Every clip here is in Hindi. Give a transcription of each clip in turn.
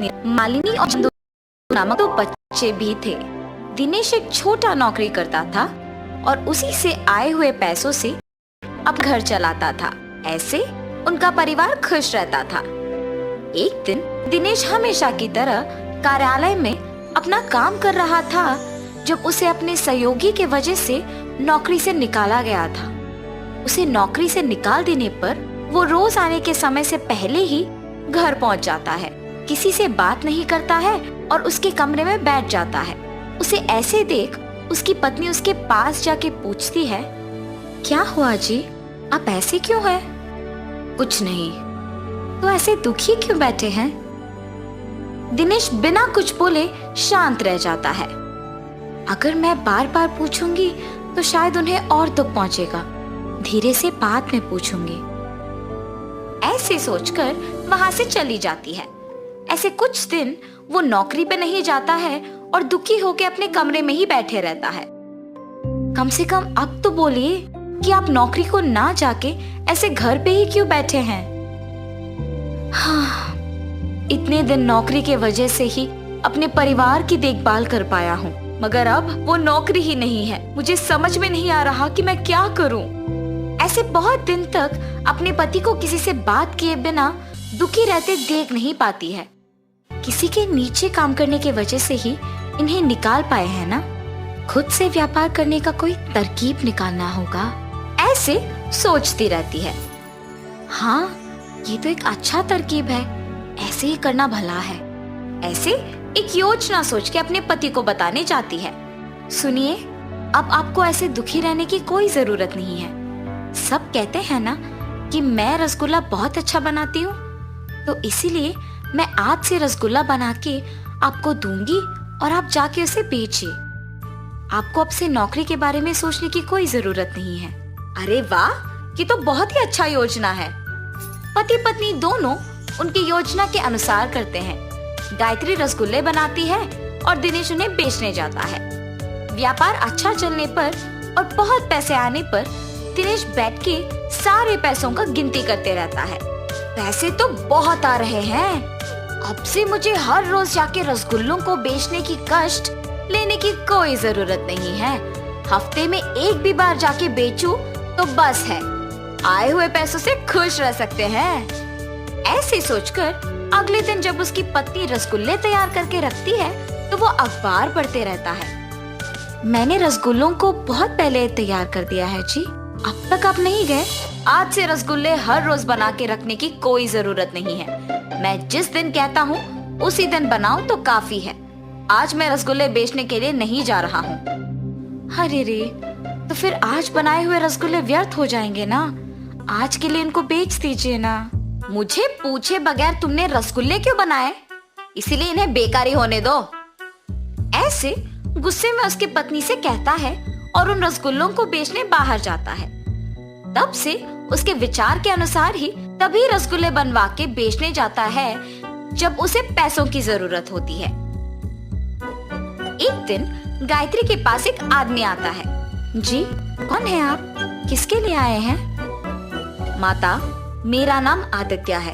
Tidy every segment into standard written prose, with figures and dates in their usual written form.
पत्नी मालिनी और चंदू नामक 2 बच्चे भी थे। दिनेश एक छोटा नौकरी करता था और उसी से आए हुए पैसों से अपना घर चलाता था। ऐसे उनका परिवार खुश रहता था। एक दिन दिनेश हमेशा की तरह कार्यालय में अपना काम कर रहा था जब उसे अपने सहयोगी के वजह से नौकरी से निकाला गया था। उसे नौकरी से निकाल देने पर वो रोज आने के समय से पहले ही घर पहुंच जाता है, किसी से बात नहीं करता है और उसके कमरे में बैठ जाता है। उसे ऐसे देख उसकी पत्नी उसके पास जाके पूछती है, क्या हुआ जी, आप ऐसे क्यों हैं? कुछ नहीं। तो ऐसे दुखी क्यों बैठे हैं? दिनेश बिना कुछ बोले शांत रह जाता है। अगर मैं बार बार पूछूंगी तो शायद उन्हें और दुख पहुंचेगा, धीरे से बाद में पूछूंगी। ऐसे सोचकर वहां से चली जाती है। ऐसे कुछ दिन वो नौकरी पे नहीं जाता है और दुखी होकर अपने कमरे में ही बैठे रहता है। कम से कम अब तो बोलिए कि आप नौकरी को ना जाके ऐसे घर पे ही क्यों बैठे हैं? हाँ, इतने दिन नौकरी के वजह से ही अपने परिवार की देखभाल कर पाया हूँ, मगर अब वो नौकरी ही नहीं है। मुझे समझ में नहीं आ रहा कि मैं क्या करूँ। ऐसे बहुत दिन तक अपने पति को किसी से बात किए बिना दुखी रहते देख नहीं पाती है। किसी के नीचे काम करने के वजह से ही इन्हें निकाल पाए हैं ना। खुद से व्यापार करने का कोई तरकीब निकालना होगा, ऐसे सोचती रहती है। हाँ, ये तो एक अच्छा तरकीब है, ऐसे ही करना भला है। ऐसे एक योजना सोच के अपने पति को बताने जाती है। सुनिए, अब आपको ऐसे दुखी रहने की कोई जरूरत नहीं है। सब कहते हैं ना कि मैं रसगुल्ला बहुत अच्छा बनाती हूँ, तो इसीलिए मैं आज से रसगुल्ला बना के आपको दूंगी और आप जाके उसे बेचिए। आपको अब से नौकरी के बारे में सोचने की कोई जरूरत नहीं है। अरे वाह, ये तो बहुत ही अच्छा योजना है। पति पत्नी दोनों उनकी योजना के अनुसार करते हैं। गायत्री रसगुल्ले बनाती है और दिनेश उन्हें बेचने जाता है। व्यापार अच्छा चलने पर और बहुत पैसे आने पर दिनेश बैठ के सारे पैसों का गिनती करते रहता है। पैसे तो बहुत आ रहे हैं, अब से मुझे हर रोज जाके रसगुल्लों को बेचने की कष्ट लेने की कोई जरूरत नहीं है। हफ्ते में एक भी बार जाके बेचूं तो बस है, आए हुए पैसों से खुश रह सकते हैं। ऐसे सोचकर अगले दिन जब उसकी पत्नी रसगुल्ले तैयार करके रखती है तो वो अखबार पढ़ते रहता है। मैंने रसगुल्लों को बहुत पहले तैयार कर दिया है जी, अब तक आप नहीं गए? आज से रसगुल्ले हर रोज बना के रखने की कोई जरूरत नहीं है। मैं जिस दिन कहता हूँ उसी दिन बनाओ तो काफी है। आज मैं रसगुल्ले बेचने के लिए नहीं जा रहा हूँ। अरे रे, तो फिर आज बनाए हुए रसगुल्ले व्यर्थ हो जाएंगे ना। आज के लिए इनको बेच दीजिए ना। मुझे पूछे बगैर तुमने रसगुल्ले क्यों बनाए? इसीलिए इन्हें बेकारी होने दो। ऐसे गुस्से में उसकी पत्नी से कहता है और उन रसगुल्लों को बेचने बाहर जाता है। तब से उसके विचार के अनुसार ही तभी रसगुल्ले बनवा के बेचने जाता है जब उसे पैसों की जरूरत होती है। एक दिन गायत्री के पास एक आदमी आता है। जी, कौन है आप? किसके लिए आए हैं? माता, मेरा नाम आदित्य है।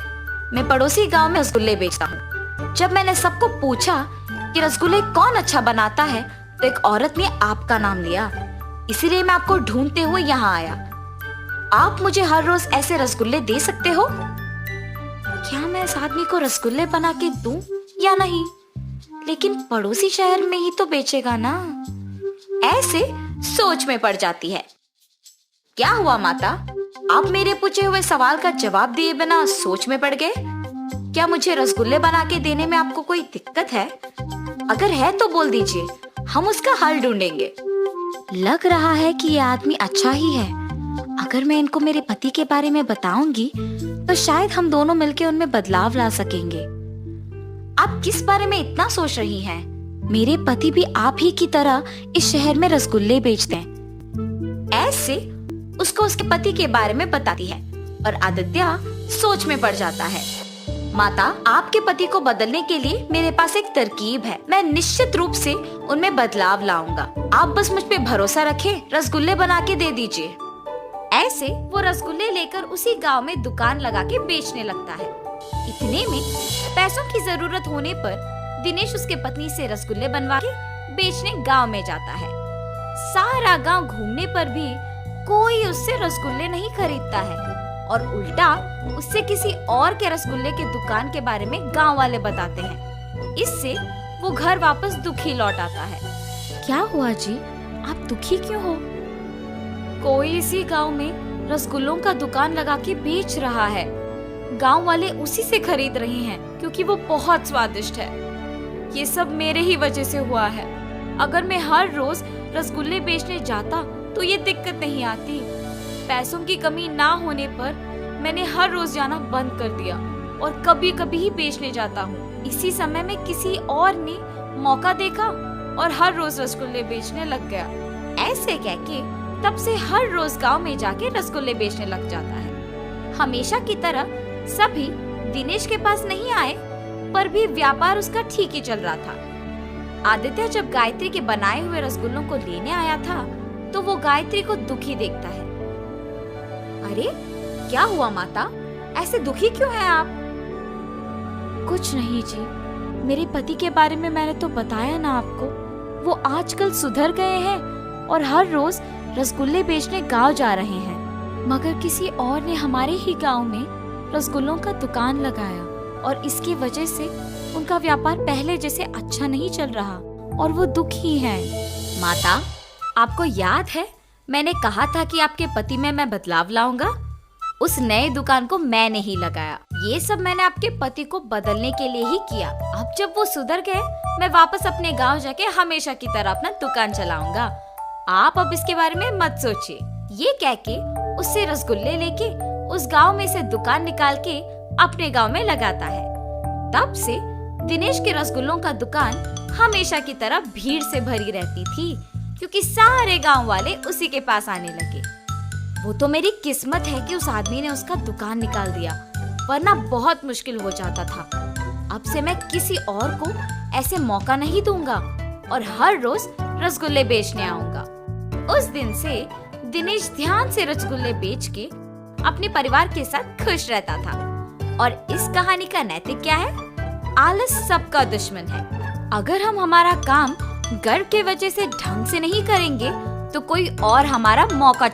मैं पड़ोसी गांव में रसगुल्ले बेचता हूँ। जब मैंने सबको पूछा कि रसगुल्ले कौन अच्छा बनाता है तो एक औरत ने आपका नाम लिया, इसीलिए मैं आपको ढूंढते हुए यहाँ आया। आप मुझे हर रोज ऐसे रसगुल्ले दे सकते हो? क्या मैं इस आदमी को रसगुल्ले बना के दूं या नहीं? लेकिन पड़ोसी शहर में ही तो बेचेगा ना। ऐसे सोच में पड़ जाती है। क्या हुआ माता, आप मेरे पूछे हुए सवाल का जवाब दिए बिना सोच में पड़ गए? क्या मुझे रसगुल्ले बना के देने में आपको कोई दिक्कत है? अगर है तो बोल दीजिए, हम उसका हल ढूंढेंगे। लग रहा है कि ये आदमी अच्छा ही है। अगर मैं इनको मेरे पति के बारे में बताऊंगी तो शायद हम दोनों मिलकर उनमें बदलाव ला सकेंगे। आप किस बारे में इतना सोच रही हैं? मेरे पति भी आप ही की तरह इस शहर में रसगुल्ले बेचते हैं। ऐसे उसको उसके पति के बारे में बताती है और आदित्य सोच में पड़ जाता है। माता, आपके पति को बदलने के लिए मेरे पास एक तरकीब है। मैं निश्चित रूप से उनमें बदलाव लाऊंगा। आप बस मुझ पे भरोसा रखें, रसगुल्ले बना के दे दीजिए। ऐसे वो रसगुल्ले लेकर उसी गांव में दुकान लगा के बेचने लगता है। इतने में पैसों की जरूरत होने पर दिनेश उसके पत्नी से रसगुल्ले बनवा के बेचने गांव में जाता है। सारा गांव घूमने पर भी कोई उससे रसगुल्ले नहीं खरीदता है और उल्टा उससे किसी और के रसगुल्ले के दुकान के बारे में गांव वाले बताते हैं। इससे वो घर वापस दुखी लौट आता है। क्या हुआ जी, आप दुखी क्यों हो? कोई इसी गांव में रसगुल्लों का दुकान लगा के बेच रहा है। गांव वाले उसी से खरीद रहे हैं क्योंकि वो बहुत स्वादिष्ट है। ये सब मेरे ही वजह से हुआ है। अगर मैं हर रोज रसगुल्ले बेचने जाता तो ये दिक्कत नहीं आती। पैसों की कमी ना होने पर मैंने हर रोज जाना बंद कर दिया और कभी कभी ही बेचने जाता हूँ। इसी समय में किसी और ने मौका देखा और हर रोज रसगुल्ले बेचने लग गया। ऐसे कह के तब से हर रोज गांव में जाके रसगुल्ले बेचने लग जाता है। हमेशा की तरह सभी दिनेश के पास नहीं आए, पर भी व्यापार उसका ठीक ही चल रहा था। आदित्य जब गायत्री के बनाए हुए रसगुल्लों को लेने आया था तो वो गायत्री को दुखी देखता है। अरे क्या हुआ माता, ऐसे दुखी क्यों हैं आप? कुछ नहीं जी, मेरे पति के बारे में मैंने तो बताया ना आपको। वो आजकल सुधर गए हैं और हर रोज रसगुल्ले बेचने गांव जा रहे हैं। मगर किसी और ने हमारे ही गांव में रसगुल्लों का दुकान लगाया और इसकी वजह से उनका व्यापार पहले जैसे अच्छा नहीं चल रहा और वो दुखी हैं। माता, आपको याद है मैंने कहा था कि आपके पति में मैं बदलाव लाऊंगा? उस नए दुकान को मैंने ही लगाया। ये सब मैंने आपके पति को बदलने के लिए ही किया। अब जब वो सुधर गए, मैं वापस अपने गांव जाके हमेशा की तरह अपना दुकान चलाऊंगा। आप अब इसके बारे में मत सोचिए। ये कह के उससे रसगुल्ले लेके उस गांव में से दुकान निकाल के अपने गांव में लगाता है। तब से दिनेश के रसगुल्लों का दुकान हमेशा की तरह भीड़ से भरी रहती थी, क्योंकि सारे गांव वाले उसी के पास आने लगे। वो तो मेरी किस्मत है कि उस आदमी ने उसका दुकान निकाल दिया, वरना बहुत मुश्किल हो जाता था। अब से मैं किसी और को ऐसे मौका नहीं दूंगा और हर रोज रसगुल्ले बेचने आऊंगा। उस दिन से दिनेश ध्यान से रसगुल्ले बेच के अपने परिवार के साथ खुश रहता था। और इस कहानी का नैतिक क्या है? आलस सबका दुश्मन है। अगर हम हमारा काम गर्व के वजह से ढंग से नहीं करेंगे तो कोई और हमारा मौका